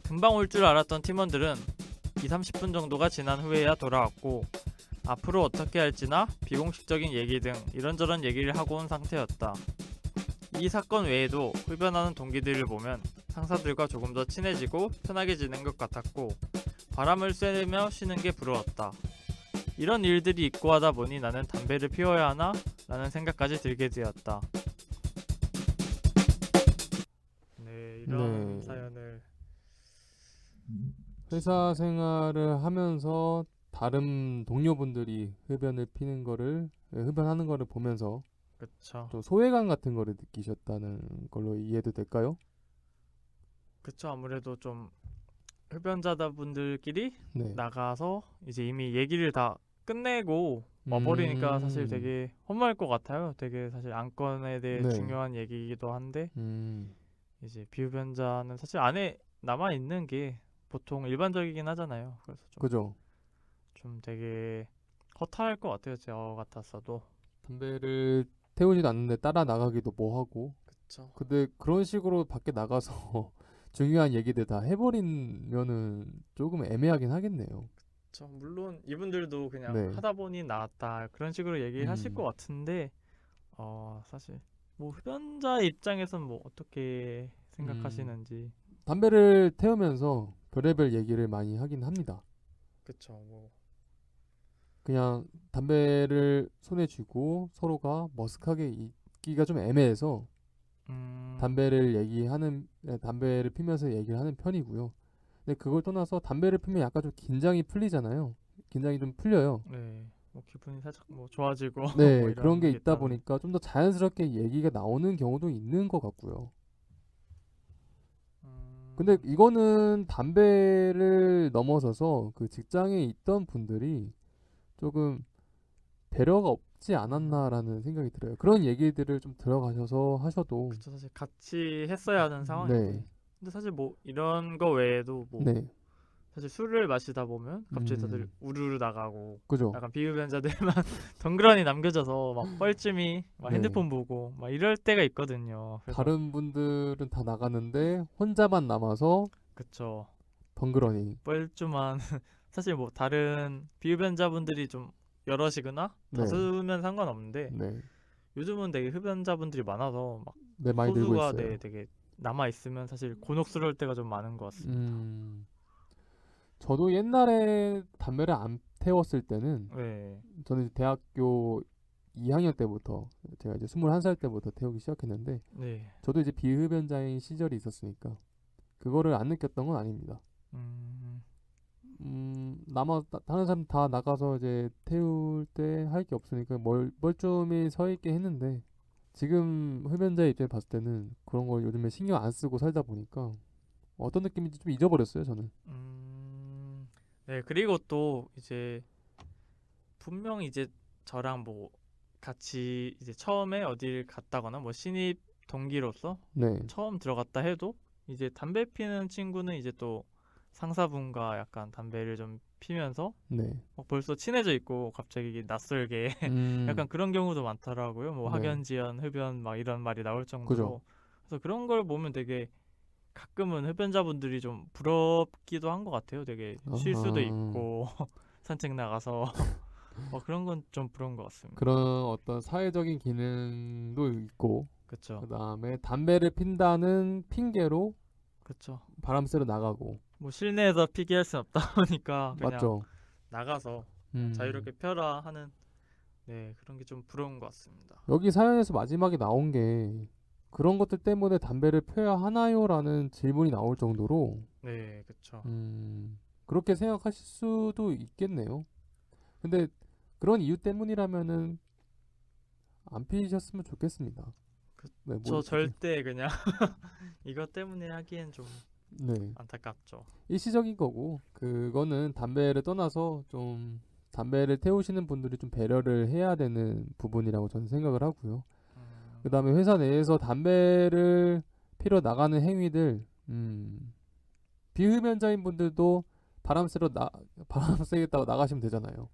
금방 올 줄 알았던 팀원들은 2-30분 정도가 지난 후에야 돌아왔고 앞으로 어떻게 할지나 비공식적인 얘기 등 이런저런 얘기를 하고 온 상태였다. 이 사건 외에도 흡연하는 동기들을 보면 상사들과 조금 더 친해지고 편하게 지낸 것 같았고 바람을 쐬며 쉬는 게 부러웠다. 이런 일들이 있고 하다 보니 나는 담배를 피워야 하나? 라는 생각까지 들게 되었다. 네, 이런 네. 사연을 회사 생활을 하면서 다른 동료분들이 흡연을 피는 거를 흡연하는 거를 보면서 그쵸. 좀 소외감 같은 거를 느끼셨다는 걸로 이해도 될까요? 그쵸. 아무래도 좀 흡연자다 분들끼리 네. 나가서 이제 이미 얘기를 다 끝내고 와버리니까 사실 음. 되게 허무할 것 같아요. 되게 사실 안건에 대해 네. 중요한 얘기이기도 한데 음. 이제 비흡연자는 사실 안에 남아 있는 게 보통 일반적이긴 하잖아요. 그래서 그죠. 좀 되게 허탈할 것 같아요. 저 같았어도. 담배를 태우지도 않는데 따라 나가기도 뭐하고. 그쵸. 근데 그런 식으로 밖에 나가서 중요한 얘기들 다 해버리면은 조금 애매하긴 하겠네요. 저 물론 이분들도 그냥 네. 하다 보니 나았다 그런 식으로 얘기하실 것 음. 같은데 사실 뭐 흡연자 입장에선 뭐 어떻게 음. 생각하시는지. 담배를 태우면서 별의별 얘기를 많이 하긴 합니다. 그쵸. 뭐 그냥 담배를 손에 쥐고 서로가 머쓱하게 있기가 좀 애매해서 담배를 피면서 얘기를 하는 편이고요. 근데 그걸 떠나서 담배를 피면 약간 좀 긴장이 풀리잖아요. 긴장이 좀 풀려요. 네. 뭐 기분이 살짝 뭐 좋아지고 뭐 네, 그런 게 이런 게 있다 있다면 보니까 좀 더 자연스럽게 얘기가 나오는 경우도 있는 것 같고요. 근데 음, 이거는 담배를 넘어서서 그 직장에 있던 분들이 조금 배려가 없지 않았나라는 생각이 들어요. 그런 얘기들을 좀 들어가셔서 하셔도 그쵸. 사실 같이 했어야 하는 상황인데. 네, 근데 사실 뭐 이런 거 외에도 뭐 네, 사실 술을 마시다 보면 갑자기 다들 음, 우르르 나가고 그죠. 약간 비흡연자들만 덩그러니 남겨져서 막 뻘쭘히 막 네, 핸드폰 보고 막 이럴 때가 있거든요. 그래서 다른 분들은 다 나가는데 혼자만 남아서 그쵸. 이렇게 덩그러니. 뻘쭘한 사실 뭐 다른 비흡연자분들이 좀 여럿이거나 네, 다수면 상관없는데 네, 요즘은 되게 흡연자분들이 많아서 막 네 많이 늘고 소수가 있어요. 되게 남아 있으면 사실 곤혹스러울 때가 좀 많은 것 같습니다. 음, 저도 옛날에 담배를 안 태웠을 때는 네, 저는 이제 대학교 2학년 때부터 제가 이제 21살 때부터 태우기 시작했는데 네, 저도 이제 비흡연자인 시절이 있었으니까 그거를 안 느꼈던 건 아닙니다. 음, 다른 사람 다 나가서 이제 태울 때 할 게 없으니까 멀쩡히 서 있게 했는데 지금 흡연자의 입장에 봤을 때는 그런 걸 요즘에 신경 안 쓰고 살다 보니까 어떤 느낌인지 좀 잊어버렸어요, 저는. 네 그리고 또 이제 분명히 이제 저랑 뭐 같이 이제 처음에 어딜 갔다거나 뭐 신입 동기로서 네, 처음 들어갔다 해도 이제 담배 피는 친구는 이제 또 상사분과 약간 담배를 좀 피면서 네, 벌써 친해져 있고 갑자기 낯설게 음, 약간 그런 경우도 많더라고요. 뭐 네, 학연지연 흡연 막 이런 말이 나올 그죠. 정도로 그래서 그런 걸 보면 되게 가끔은 흡연자분들이 좀 부럽기도 한 것 같아요. 되게 쉴 수도 아하. 있고 산책 나가서 그런 건 좀 부러운 것 같습니다. 그런 어떤 사회적인 기능도 있고, 그쵸, 그 다음에 담배를 핀다는 핑계로 그쵸. 바람 쐬러 나가고, 뭐 실내에서 피기 할 순 없다 보니까 그냥 맞죠? 나가서 그냥 음, 자유롭게 펴라 하는 네 그런 게 좀 부러운 것 같습니다. 여기 사연에서 마지막에 나온 게 그런 것들 때문에 담배를 펴야 하나요? 라는 질문이 나올 정도로, 네, 그쵸. 그렇게 생각하실 수도 있겠네요. 근데 그런 이유 때문이라면은 안 피셨으면 좋겠습니다. 네, 뭐 저 굳이. 절대 그냥 이것 때문에 하기엔 좀 네. 안타깝죠. 일시적인 거고 그거는 담배를 떠나서 좀 담배를 태우시는 분들이 좀 배려를 해야 되는 부분이라고 저는 생각을 하고요. 그 음, 다음에 회사 내에서 담배를 피러 나가는 행위들, 비흡연자인 분들도 바람 쐬러 바람 쐬겠다고 나가시면 되잖아요.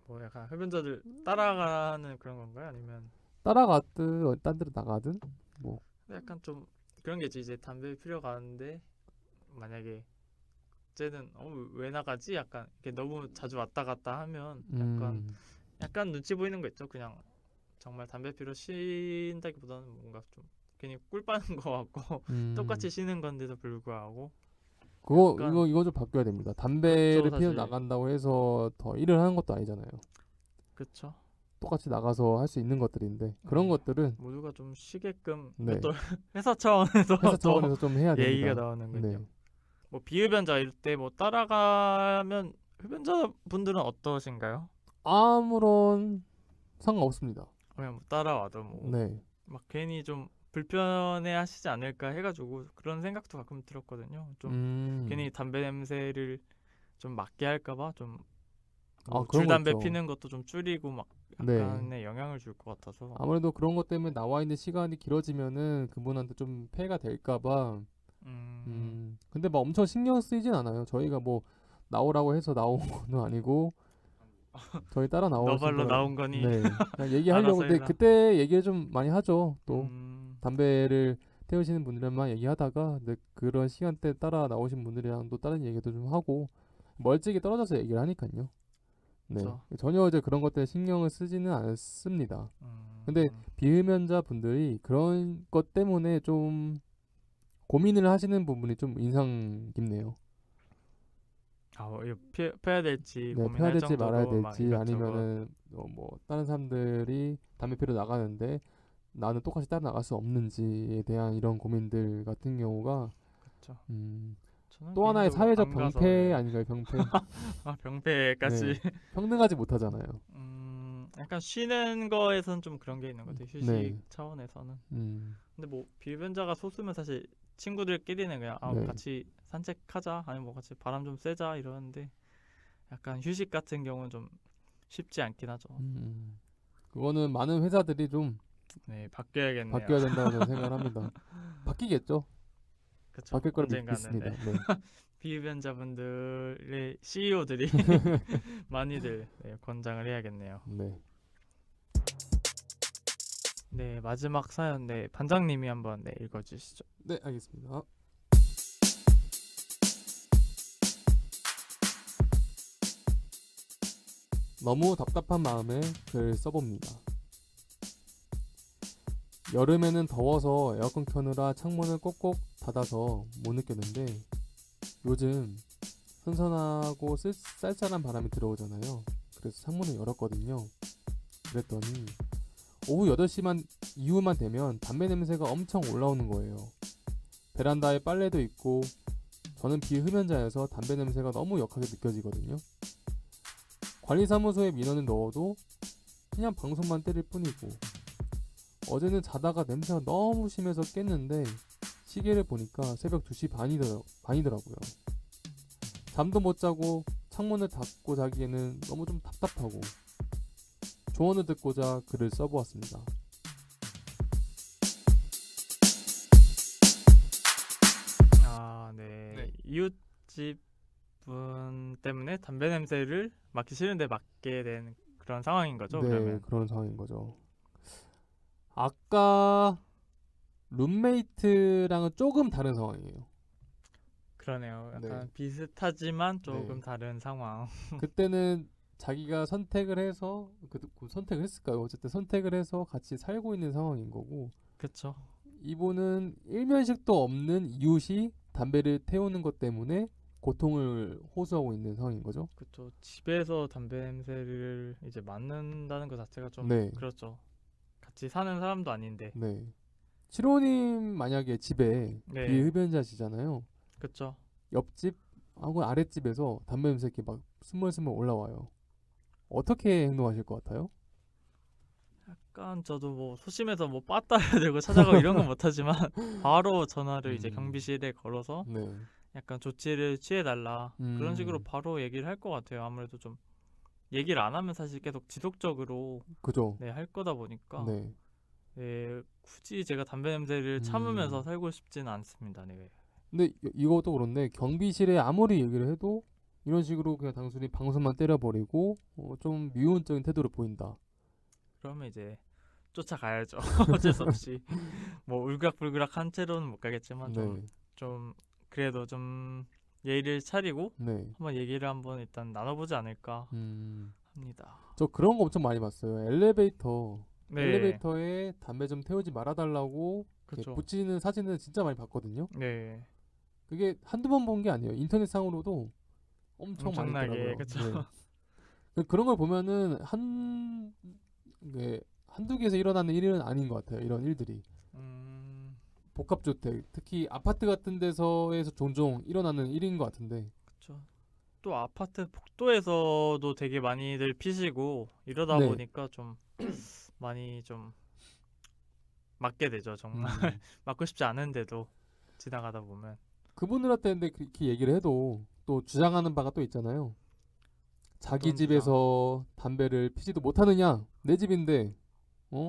뭐 약간 흡연자들 따라가는 그런 건가요? 아니면 따라가든 딴 데로 나가든 뭐, 약간 좀 그런 게 있지. 이제 담배 피러 가는데 만약에 쟤는 왜 나가지? 약간 이렇게 너무 자주 왔다 갔다 하면 음, 약간 눈치 보이는 거 있죠. 그냥 정말 담배 피러 쉰다기보다는 뭔가 좀 괜히 꿀 빠는 거 같고 똑같이 음, 쉬는 건데도 불구하고 그거 약간 이거 좀 바뀌어야 됩니다. 그렇죠 담배를 피러 사실 나간다고 해서 더 일을 하는 것도 아니잖아요. 그렇죠. 똑같이 나가서 할 수 있는 것들인데 그런 네. 것들은 모두가 좀 쉬게끔 이게 네 또 회사 차원에서 회사 또 차원에서 좀 해야 얘기가 됩니다. 나오는군요. 네 뭐 비흡연자 이럴 때 뭐 따라가면 흡연자 분들은 어떠신가요? 아무런 상관없습니다. 그냥 뭐 따라와도 뭐 네 막 괜히 좀 불편해 하시지 않을까 해가지고 그런 생각도 가끔 들었거든요. 좀 음, 괜히 담배 냄새를 좀 맡게 할까봐 좀 뭐 그런 거 줄담배 있죠. 피는 것도 좀 줄이고 막 네 약간의 영향을 줄 것 같아서 아무래도 그런 것 때문에 나와 있는 시간이 길어지면은 그분한테 좀 폐해가 될까봐 음, 근데 막 엄청 신경 쓰이진 않아요. 저희가 뭐 나오라고 해서 나온 건 아니고 저희 따라 너 나오신 발로 거라 나온 거니 네 그냥 얘기하려고 알아서 근데 해라. 그때 얘기를 좀 많이 하죠. 또 음, 담배를 태우시는 분들만 얘기하다가 근데 그런 시간대 따라 나오신 분들이랑 또 다른 얘기도 좀 하고 멀찍이 떨어져서 얘기를 하니까요. 네, 그쵸. 전혀 이제 그런 것들에 신경을 쓰지는 않습니다. 근데 음, 비흡연자 분들이 그런 것 때문에 좀 고민을 하시는 부분이 좀 인상 깊네요. 이거 펴야 될지 네, 펴야 고민할 될지 말아야 정도로 막 될지 이것저것 아니면은 뭐 다른 사람들이 담배 피러 나가는데 나는 똑같이 따라 나갈 수 없는지에 대한 이런 고민들 같은 경우가 그쵸. 음, 저는 또 하나의 개인적으로 사회적 안 가서 병폐 예. 아닌가요, 병폐? 네, 병폐까지 평등하지 못하잖아요. 약간 쉬는 거에선 좀 그런 게 있는 것 같아요. 휴식 네, 차원에서는. 음, 근데 뭐 비흡연자가 소수면 사실 친구들끼리는 그냥 네, 같이 산책하자 아니면 뭐 같이 바람 좀 쐬자 이러는데 약간 휴식 같은 경우는 좀 쉽지 않긴 하죠. 그거는 많은 회사들이 좀 네, 바뀌어야겠네요. 바뀌어야 된다고 저는 생각을 합니다. 바뀌겠죠. 그쵸. 바뀔 거라 언젠가는 믿습니다. 네. 네. 비흡연자분들의 CEO들이 많이들 네, 권장을 해야겠네요. 네. 네, 마지막 사연 네, 반장님이 한번 네, 읽어주시죠. 네, 알겠습니다. 너무 답답한 마음에 글 써봅니다. 여름에는 더워서 에어컨 켜느라 창문을 꼭꼭 닫아서 못 느꼈는데 요즘 선선하고 쌀쌀한 바람이 들어오잖아요. 그래서 창문을 열었거든요. 그랬더니 오후 8시만 이후만 되면 담배 냄새가 엄청 올라오는 거예요. 베란다에 빨래도 있고 저는 비흡연자여서 담배 냄새가 너무 역하게 느껴지거든요. 관리사무소에 민원을 넣어도 그냥 방송만 때릴 뿐이고 어제는 자다가 냄새가 너무 심해서 깼는데 시계를 보니까 새벽 2시 반이더라고요. 잠도 못 자고 창문을 닫고 자기에는 너무 좀 답답하고 조언을 듣고자 글을 써보았습니다. 아, 네. 이웃집 분 때문에 담배 냄새를 맡기 싫은데 맡게 된 그런 상황인 거죠, 네, 그러면? 그런 상황인 거죠. 아까 룸메이트랑은 조금 다른 상황이에요. 그러네요. 약간 네. 비슷하지만 조금 네. 다른 상황. 그때는 자기가 선택을 해서 선택을 했을까요? 어쨌든 선택을 해서 같이 살고 있는 상황인 거고 그쵸. 이분은 일면식도 없는 이웃이 담배를 태우는 것 때문에 고통을 호소하고 있는 상황인 거죠. 그쵸. 집에서 담배 냄새를 이제 맡는다는 것 자체가 좀 네. 그렇죠. 같이 사는 사람도 아닌데. 네. 치로님 만약에 집에 네. 비흡연자시잖아요. 그쵸. 옆집 하고 아랫집에서 담배 냄새 이렇게 막 스멀스멀 올라와요. 어떻게 행동하실 것 같아요? 약간 저도 뭐 소심해서 뭐 빠따야 되고 찾아가고 이런 건 못하지만 바로 전화를 이제 음. 경비실에 걸어서 네. 약간 조치를 취해달라 그런 식으로 음. 바로 얘기를 할 것 같아요. 아무래도 좀 얘기를 안 하면 사실 계속 지속적으로 그죠. 네, 할 거다 보니까 네. 네, 굳이 제가 담배 냄새를 참으면서 살고 싶지는 않습니다. 네. 근데 이것도 그런데 경비실에 아무리 얘기를 해도 이런 식으로 그냥 단순히 방송만 때려버리고 좀 미온적인 태도를 보인다. 그러면 이제 쫓아가야죠. 어쩔 수 없이 뭐 울그락불그락 한 채로는 못 가겠지만 네. 좀 그래도 좀 예의를 차리고 네. 한번 얘기를 한번 일단 나눠보지 않을까 합니다. 저 그런 거 엄청 많이 봤어요. 네, 엘리베이터에 담배 좀 태우지 말아달라고 이렇게 그렇죠. 붙이는 사진을 진짜 많이 봤거든요. 네, 그게 한두 번 본 게 아니에요. 인터넷상으로도 엄청 많이 엄청나게 있더라고요. 그렇죠. 그런 걸 보면은 한두 개에서 일어나는 일은 아닌 것 같아요. 이런 일들이. 복합주택, 특히 아파트 같은 데서에서 종종 일어나는 일인 것 같은데. 그렇죠. 또 아파트 복도에서도 되게 많이들 피시고 이러다 네. 보니까 좀 많이 좀 맞게 되죠. 정말 맞고 싶지 않은데도 지나가다 보면 그분들한테 근데 그렇게 얘기를 해도 또 주장하는 바가 또 있잖아요. 자기 어떤 집에서 담배를 피지도 못하느냐? 내 집인데,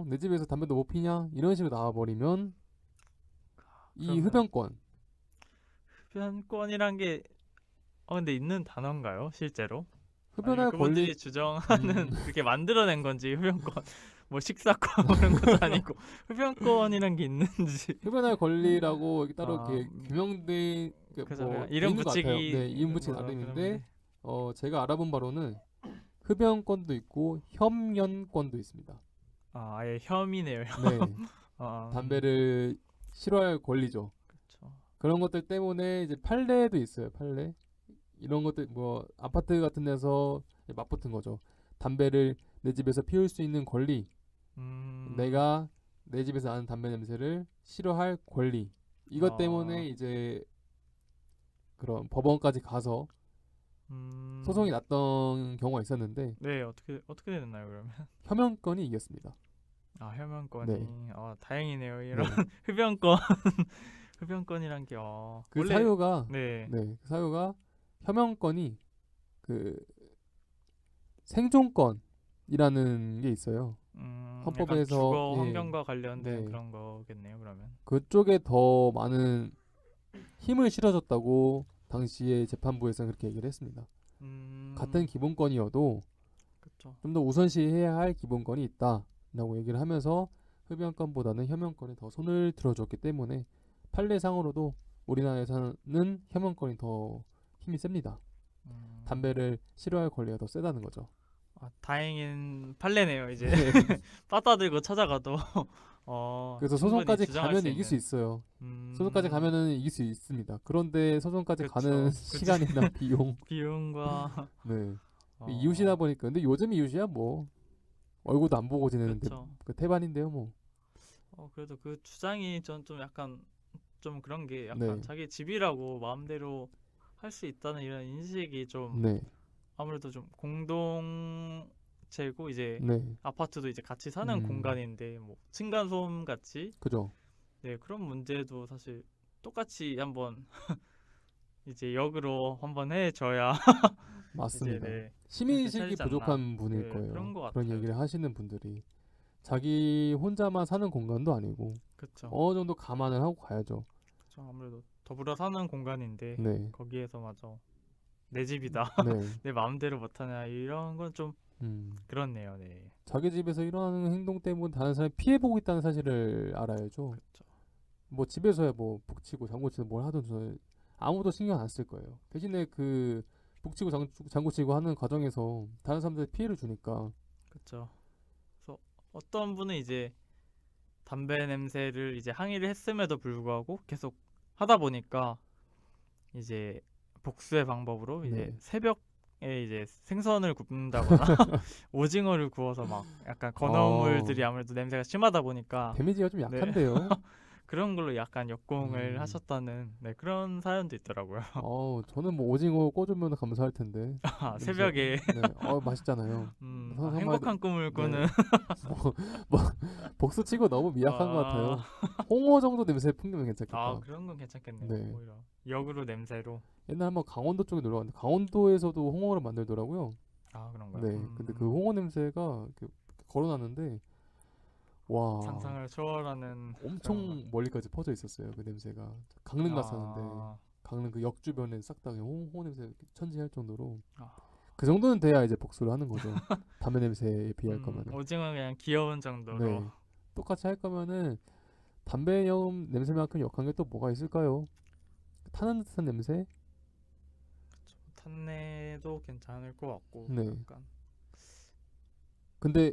내 집에서 담배도 못 피냐? 이런 식으로 나와버리면 이 그러면 흡연권이란 게 근데 있는 단어인가요? 실제로? 아니면 흡연할 그분들이 권리, 주장하는 그렇게 만들어낸 건지 흡연권 뭐 식사권 뭐 이런 것도 아니고 흡연권이란 게 있는지 흡연할 권리라고 이렇게 따로 아, 이렇게 규명된 그래서 뭐 그냥 돼 이름 있는 것 같아요. 붙이기 네, 이름 붙이기 뭐 나름인데 그런데 제가 알아본 바로는 흡연권도 있고 혐연권도 있습니다. 아예 혐의네요. 네, 담배를 싫어할 권리죠. 그렇죠. 그런 것들 때문에 이제 판례도 있어요. 판례. 이런 것들 뭐 아파트 같은 데서 맞붙은 거죠. 담배를 내 집에서 피울 수 있는 권리. 내가 내 집에서 나는 담배 냄새를 싫어할 권리. 이것 때문에 이제 그런 법원까지 가서 소송이 났던 경우가 있었는데 네, 어떻게 됐나요, 그러면? 혐연권이 이겼습니다. 아, 혐연권이 네. 다행이네요. 이런 네. 흡연권 흡연권이란 게 그 원래 사유가 네. 그 사유가 혐연권이 그 생존권이라는 게 있어요. 헌법에서 약간 주거 예, 환경과 관련된 네. 그런 거겠네요. 그러면. 그쪽에 더 많은 힘을 실어줬다고 당시에 재판부에서는 그렇게 얘기를 했습니다. 같은 기본권이어도 그쵸. 좀 더 우선시해야 할 기본권이 있다라고 얘기를 하면서 흡연권보다는 혐연권에 더 손을 들어줬기 때문에 판례상으로도 우리나라에서는 혐연권이 더 힘이 셉니다. 담배를 싫어할 권리가 더 세다는 거죠. 다행인 판례네요. 이제 네. 빠따 들고 찾아가도 그래서 충분히 소송까지 주장할 가면 수 이길 수 있는. 있어요. 소송까지 가면은 이길 수 있습니다. 그런데 소송까지 그쵸. 가는 그치. 시간이나 비용, 비용과 네. 어, 이웃이다 보니까 근데 요즘 이웃이야 뭐 얼굴도 안 보고 지내는데 그쵸. 그 태반인데요 뭐. 그래도 그 주장이 전 좀 약간 좀 그런 게 약간 네. 자기 집이라고 마음대로 할 수 있다는 이런 인식이 좀 네. 아무래도 좀 공동체고 이제 네. 아파트도 이제 같이 사는 공간인데 뭐 층간 소음 같이 그죠. 네 그런 문제도 사실 똑같이 한번 이제 역으로 한번 해줘야 맞습니다. 이제 네 시민의식이 괜찮지 않나. 부족한 분일 네, 거예요. 그런 것 그런 같아요. 얘기를 하시는 분들이 자기 혼자만 사는 공간도 아니고 그쵸. 어느 정도 감안을 하고 가야죠. 그쵸. 아무래도 더불어 사는 공간인데 네. 거기에서마저 내 집이다. 네. 내 마음대로 못하냐 이런 건 좀 그렇네요. 네. 자기 집에서 일어나는 행동 때문에 다른 사람이 피해 보고 있다는 사실을 알아야죠. 그렇죠. 뭐 집에서야 뭐 북치고 장구치고 뭘 하든 아무도 신경 안 쓸 거예요. 대신에 그 북치고 장구치고 하는 과정에서 다른 사람들 피해를 주니까. 그렇죠. 그래서 어떤 분은 이제 담배 냄새를 이제 항의를 했음에도 불구하고 계속 하다 보니까 이제 복수의 방법으로 이제 네. 새벽에 이제 생선을 굽는다거나 오징어를 구워서 막 약간 건어물들이 아무래도 냄새가 심하다 보니까 데미지가 좀 네. 약한데요. 그런 걸로 약간 역공을 하셨다는 네, 그런 사연도 있더라고요. 저는 뭐 오징어 꽂으면 감사할 텐데. 새벽에 네. 맛있잖아요. 행복한 꿈을 꾸는 네. 뭐 복수치고 너무 미약한 것 같아요. 홍어 정도 냄새 풍기면 괜찮겠다. 그런 건 괜찮겠네요. 네. 오히려 역으로 냄새로. 옛날 한번 강원도 쪽에 놀러 갔는데 강원도에서도 홍어를 만들더라고요. 그런가요? 네. 근데 그 홍어 냄새가 걸어놨는데 와 상상을 초월하는 엄청 멀리까지 퍼져 있었어요. 그 냄새가 강릉 갔었는데 강릉 그 역 주변에 싹 다 홍어 냄새 천지할 정도로 그 정도는 돼야 이제 복수를 하는 거죠. 담배 냄새에 비할 거면은. 오징어 그냥 귀여운 정도로. 네. 똑같이 할 거면은 담배염 냄새만큼 역한 게 또 뭐가 있을까요? 타는 듯한 냄새? 탄내도 괜찮을 것 같고. 네. 약간. 근데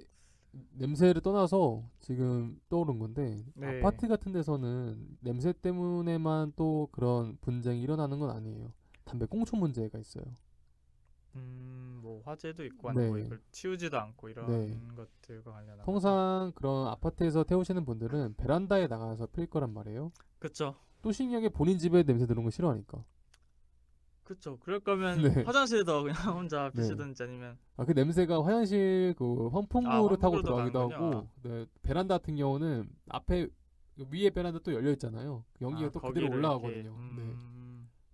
냄새를 떠나서 지금 떠오른 건데 네. 아파트 같은 데서는 냄새 때문에만 또 그런 분쟁이 일어나는 건 아니에요. 담배 꽁초 문제가 있어요. 뭐 화재도 있고 아니면 네. 이걸 치우지도 않고 이런 네. 것들과 관련한. 통상 그런 아파트에서 태우시는 분들은 베란다에 나가서 필 거란 말이에요. 그렇죠. 또 신기하게 본인 집에 냄새 드는 거 싫어하니까. 그렇죠. 그럴 거면 네. 화장실에서 그냥 혼자 네. 피시든지 아니면 그 냄새가 화장실 그 환풍구를 타고 환풍구로도 들어가기도 가는군요. 하고, 네, 베란다 같은 경우는 앞에 위에 베란다 또 열려 있잖아요. 연기가 또 그대로 거기를 올라가거든요. 이렇게, 네.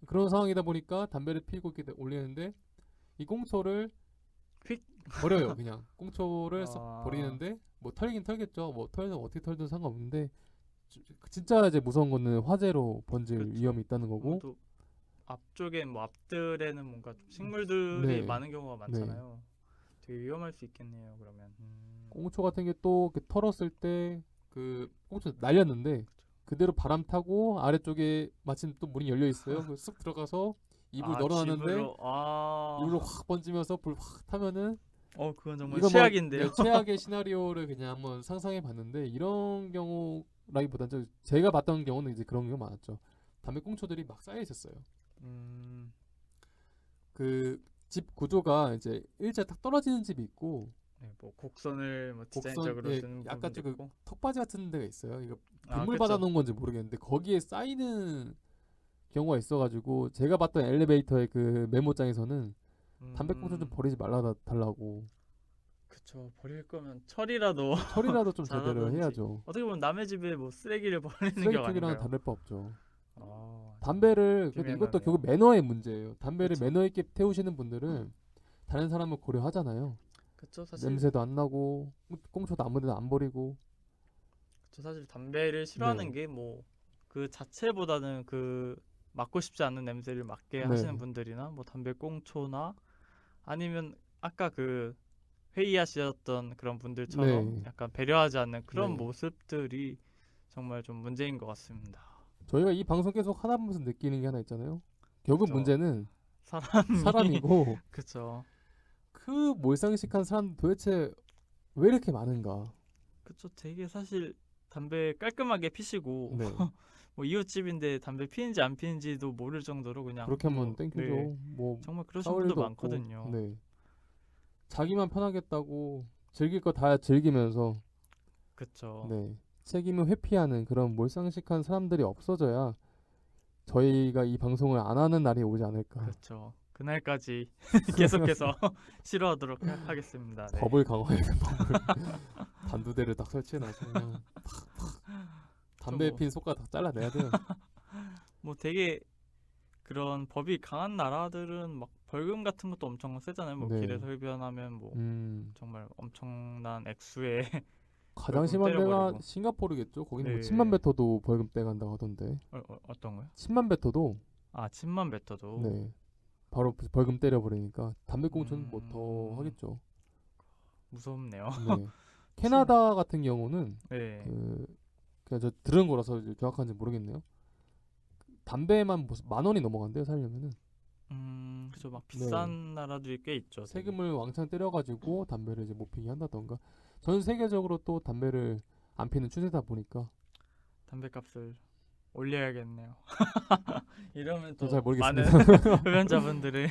그런 상황이다 보니까 담배를 피우고 이렇게 올리는데 이 꽁초를 휙 버려요. 그냥 꽁초를 썩 아. 버리는데 뭐 털긴 털겠죠. 뭐 털든 어떻게 털든 상관없는데 진짜 이제 무서운 거는 화재로 번질 그쵸. 위험이 있다는 거고. 또 앞쪽에 뭐 앞들에는 뭔가 좀 식물들이 네. 많은 경우가 많잖아요. 되게 위험할 수 있겠네요. 그러면. 꽁초 같은 게 또 털었을 때 그 꽁초 날렸는데 그대로 바람 타고 아래쪽에 마침 또 문이 열려 있어요. 쑥 들어가서 이불 널어놨는데 집으로, 이불로 확 번지면서 불 확 타면은 그건 정말 이거 최악인데요. 네, 최악의 시나리오를 그냥 한번 상상해 봤는데 이런 경우라기보다는 제가 봤던 경우는 이제 그런 경우가 많았죠. 담배 꽁초들이 막 쌓여 있었어요. 그 집 구조가 이제 일자 딱 떨어지는 집이 있고 네, 뭐 곡선을 뭐 디자인적으로 예, 쓰는 약간 부분도 좀 있고. 턱받이 같은 데가 있어요. 이거 아, 빗물 그쵸. 받아놓은 건지 모르겠는데 거기에 쌓이는 경우가 있어가지고 제가 봤던 엘리베이터의 그 메모장에서는 담배꽁초 좀 버리지 달라고. 그쵸. 버릴 거면 철이라도 처리라도 좀 제대로 잘하든지. 해야죠. 어떻게 보면 남의 집에 뭐 쓰레기를 버리는 게 쓰레기통이랑 아닌가요? 다를 바 없죠. 아, 담배를 근데 이것도 비매너네요. 결국 매너의 문제예요. 담배를 그쵸. 매너 있게 태우시는 분들은 다른 사람을 고려하잖아요. 그쵸. 사실 냄새도 안 나고 꽁초도 아무데나 안 버리고. 사실 담배를 싫어하는 네. 게 뭐 그 자체보다는 그 맡고 싶지 않은 냄새를 맡게 하시는 네. 분들이나 뭐 담배 꽁초나 아니면 아까 그 회의하셨던 그런 분들처럼 네. 약간 배려하지 않는 그런 네. 모습들이 정말 좀 문제인 것 같습니다. 저희가 이 방송 계속 하다 보면서 느끼는 게 하나 있잖아요. 결국 그쵸. 문제는 사람이 사람이고 그쵸. 그 몰상식한 사람 도대체 왜 이렇게 많은가? 그쵸. 되게 사실 담배 깔끔하게 피시고 네. 뭐 이웃집인데 담배 피는지 안 피는지도 모를 정도로 그냥 그렇게 하면 뭐 땡큐죠. 네, 뭐 정말 그러신 싸울 분들 일도 없고. 많거든요. 네. 자기만 편하겠다고 즐길 거 다 즐기면서 그쵸. 네. 책임을 회피하는 그런 몰상식한 사람들이 없어져야 저희가 이 방송을 안 하는 날이 오지 않을까. 그쵸. 그날까지 계속해서 싫어하도록 하겠습니다. 네. 법을 강화해야 돼, 법을. 단두대를 딱 설치해놔서 그냥 담배 뭐, 핀 손가락 다 잘라내야 돼요. 뭐 되게 그런 법이 강한 나라들은 막 벌금 같은 것도 엄청 세잖아요. 뭐 네. 길에서 흡연하면 뭐 음, 정말 엄청난 액수의 가장 벌금 심한 데가 때려버리고. 싱가포르겠죠. 거기는 뭐 침만 네. 뱉어도 벌금 떼간다고 하던데. 어떤 거요? 침만 뱉어도 아, 침만 뱉어도. 네. 바로 벌금 때려버리니까 담배꽁초는 뭐 더 음, 하겠죠. 무섭네요. 네. 캐나다 같은 경우는 네. 그냥 저 들은 거라서 이제 정확한지 모르겠네요. 담배만 무슨 10,000원이 넘어간대요, 살려면은. 그죠. 막 네. 비싼 나라들이 꽤 있죠. 되게. 세금을 왕창 때려가지고 담배를 이제 못 피게 한다던가. 전 세계적으로 또 담배를 안 피는 추세다 보니까 담배값을 올려야겠네요. 이러면 저잘 또 많은 모르겠습니다. 흡연자분들을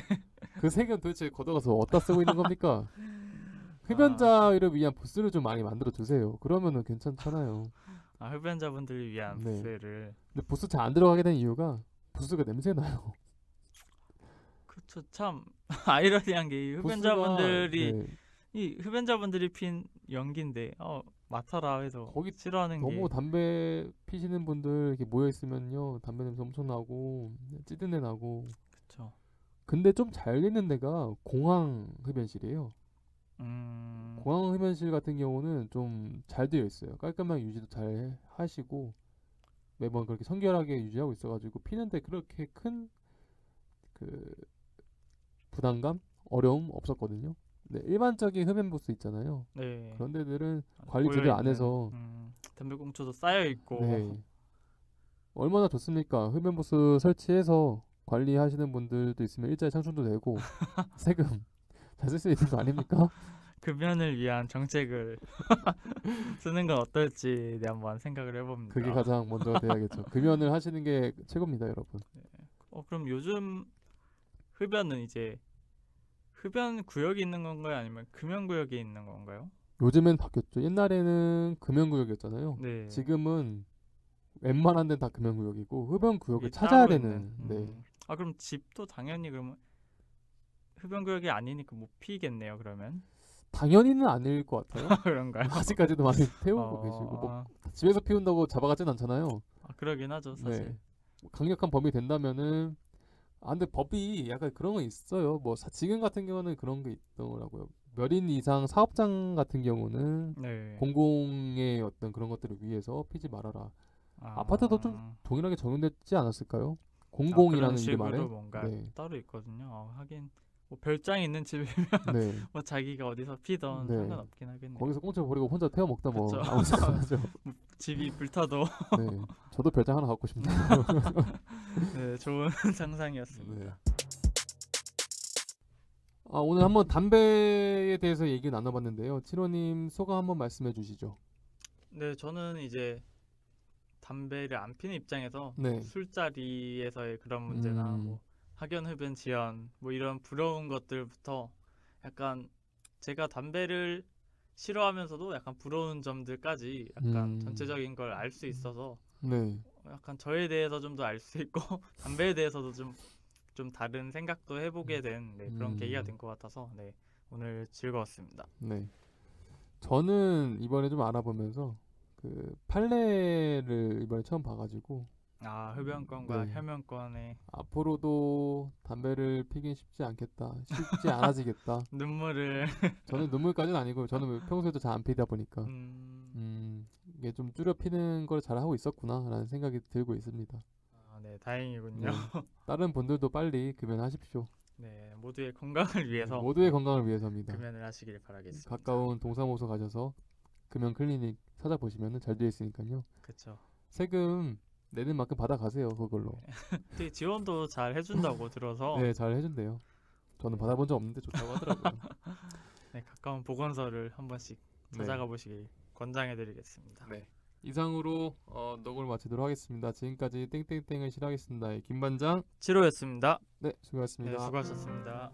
그 세금 도대체 걷어가서 어디다 쓰고 있는 겁니까? 아, 흡연자를 위한 부스를 좀 많이 만들어 주세요. 그러면은 괜찮잖아요. 흡연자분들을 위한 네. 부스를. 근데 부스 잘 안 들어가게 된 이유가 부스가 냄새 나요. 그쵸. 참 아이러니한 게 이 부스가 흡연자분들이 네. 이 흡연자분들이 핀 연기인데 맡아라 해서 거기 싫어하는 너무 게. 담배 피시는 분들 이렇게 모여 있으면요 담배 냄새 엄청 나고 찌든내 나고. 그쵸. 근데 좀 잘 되는 데가 공항 흡연실이에요. 공항 흡연실 같은 경우는 좀 잘 되어 있어요. 깔끔하게 유지도 잘 하시고 매번 그렇게 청결하게 유지하고 있어가지고 피는데 그렇게 큰 그 부담감, 어려움 없었거든요. 네, 일반적인 흡연 부스 있잖아요. 네. 그런 데들은 관리 고여 제대로 안 있는 해서 담배꽁초도 쌓여 있고. 네 얼마나 좋습니까? 흡연 부스 설치해서 관리하시는 분들도 있으면 일자리 창출도 되고 세금 잘 쓸 수 있는 거 아닙니까? 금연을 위한 정책을 쓰는 건 어떨지 한번 생각을 그게 해봅니다. 가장 먼저 돼야겠죠. 금연을 하시는 게 최고입니다, 여러분. 그럼 요즘 흡연은 이제 흡연 구역이 있는 건가요? 아니면 금연 구역이 있는 건가요? 요즘엔 바뀌었죠. 옛날에는 금연구역이었잖아요. 네. 지금은 웬만한 데는 다 금연구역이고 흡연구역을 이게 찾아야 따로 있는. 되는. 네. 그럼 집도 당연히 그러면 흡연 구역이 아니니까 못 피겠네요. 그러면 당연히는 아닐 것 같아요. 그런가요? 아직까지도 많이 태우고 계시고 뭐 집에서 피운다고 잡아가진 않잖아요. 그러긴 하죠, 사실. 네. 강력한 범위 된다면은 근데 법이 약간 그런 거 있어요. 뭐 지금 같은 경우는 그런 게 있더라고요. 몇 인 이상 사업장 같은 경우는 네. 공공의 어떤 그런 것들을 위해서 피지 말아라. 아, 아파트도 좀 동일하게 적용되지 않았을까요? 그런 공공이라는 이름 식으로 아래. 뭔가 네. 따로 있거든요. 하긴 뭐 별장이 있는 집이면 네. 뭐 자기가 어디서 피던 네. 상관없긴 하겠네요. 거기서 공짜 버리고 혼자 태워 먹다 뭐 그쵸. 아무 상관하죠. 집이 불타도. 네. 저도 별장 하나 갖고 싶네요. 네, 좋은 상상이었습니다. 네. 오늘 한번 담배에 대해서 얘기 나눠봤는데요. 7호님 소감 한번 말씀해 주시죠. 네, 저는 이제 담배를 안 피는 입장에서 네. 술자리에서의 그런 문제나 뭐 학연 흡연 지연 뭐 이런 부러운 것들부터 약간 제가 담배를 싫어하면서도 약간 부러운 점들까지 약간 전체적인 걸 알 수 있어서 네. 약간 저에 대해서 좀 더 알 수 있고 담배에 대해서도 좀 다른 생각도 해보게 된 그런 계기가 된 것 같아서 오늘 즐거웠습니다. 네. 저는 이번에 좀 알아보면서 그 판례를 이번에 처음 봐가지고 아, 흡연권과 네. 혐연권의 앞으로도 담배를 피긴 쉽지 않겠다. 쉽지 않아지겠다. 눈물을 저는 눈물까지는 아니고 저는 평소에도 잘 안 피다 보니까 이게 좀 줄여 피는 걸 잘하고 있었구나라는 생각이 들고 있습니다. 아, 네, 다행이군요. 네. 다른 분들도 빨리 금연하십시오. 네, 모두의 건강을 위해서 모두의 건강을 위해서입니다. 금연을 하시길 바라겠습니다. 가까운 동사무소 가셔서 금연 클리닉 찾아보시면 잘 되어 있으니까요. 그렇죠. 세금 내는 만큼 받아가세요. 그걸로. 되게 지원도 잘 해준다고 들어서 네, 잘 해준대요. 저는 네. 받아본 적 없는데 좋다고 하더라고요. 네, 가까운 보건소를 한 번씩 네. 찾아가 보시길 권장해드리겠습니다. 네. 이상으로 녹음을 마치도록 하겠습니다. 지금까지 땡땡땡을 실하겠습니다의 김반장. 치료였습니다. 네, 수고하셨습니다. 네, 수고하셨습니다.